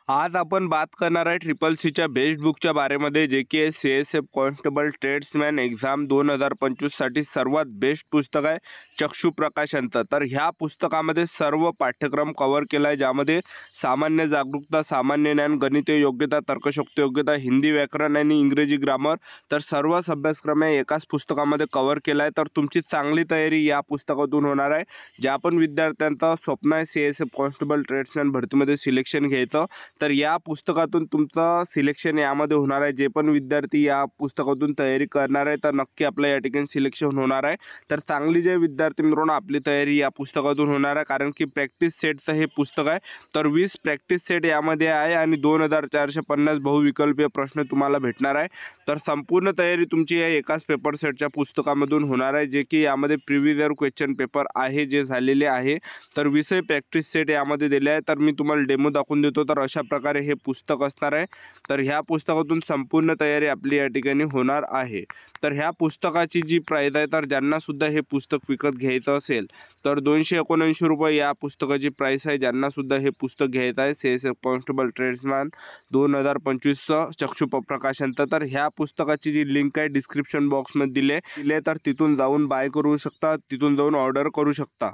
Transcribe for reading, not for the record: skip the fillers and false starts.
आज आपण बात करणार आहे ट्रिपल सीच्या बेस्ट बुकच्या बारेमध्ये, जे की CSF कॉन्स्टेबल ट्रेड्समॅन एक्झाम 2025साठी सर्वात बेस्ट पुस्तक आहे चक्षु प्रकाशनचं। तर ह्या पुस्तकामध्ये सर्व पाठ्यक्रम कव्हर केला आहे, ज्यामध्ये सामान्य जागरूकता, सामान्य ज्ञान, गणितीय योग्यता, तर्कशक्ती योग्यता, हिंदी व्याकरण आणि इंग्रजी ग्रामर, तर सर्वच अभ्यासक्रम आहे एकाच पुस्तकामध्ये कव्हर केला आहे। तर तुमची चांगली तयारी या पुस्तकातून होणार आहे। ज्या पण विद्यार्थ्यांचं स्वप्न आहे CSF कॉन्स्टेबल ट्रेड्समॅन भरतीमध्ये सिलेक्शन घ्यायचं, तर या पुस्तकातून तुमचं सिलेक्शन यामध्ये होणार आहे। जे पण विद्यार्थी या पुस्तकातून तयारी करणार आहे, तर नक्की आपलं या ठिकाणी सिलेक्शन होणार आहे। तर चांगली जे विद्यार्थी मित्रांनो आपली तयारी या पुस्तकातून होणार आहे, कारण की प्रॅक्टिस सेटचं हे पुस्तक आहे। तर 20 प्रॅक्टिस सेट यामध्ये आहे आणि 2450 बहुविकल्पीय प्रश्न तुम्हाला भेटणार आहे। तर संपूर्ण तयारी तुमची या एकाच पेपर सेटच्या पुस्तकामधून होणार आहे, जे की यामध्ये प्रिव्हियस इयर क्वेश्चन पेपर आहे जे झालेले आहे। तर 20 प्रॅक्टिस सेट यामध्ये दिले आहे। तर मी तुम्हाला डेमो दाखवून देतो। तर अशा प्रकारे हे पुस्तक असणार आहे। तर ह्या पुस्तकातून संपूर्ण तयारी आपली या ठिकाणी होणार आहे। तर ह्या पुस्तकाची जी प्राइस आहे, तर ज्यांना सुद्धा हे पुस्तक विकत घ्यायचं असेल तर 279 रुपये या पुस्तकाची प्राइस आहे। ज्यांना सुद्धा हे पुस्तक घ्यायचं आहे CSF कॉन्स्टेबल ट्रेड्समॅन 2025चं चक्षु प्रकाशनचं, तर ह्या पुस्तकाची जी लिंक आहे डिस्क्रिप्शन बॉक्समध्ये दिली आहे, तर तिथून जाऊन बाय करू शकता, तिथून जाऊन ऑर्डर करू शकता।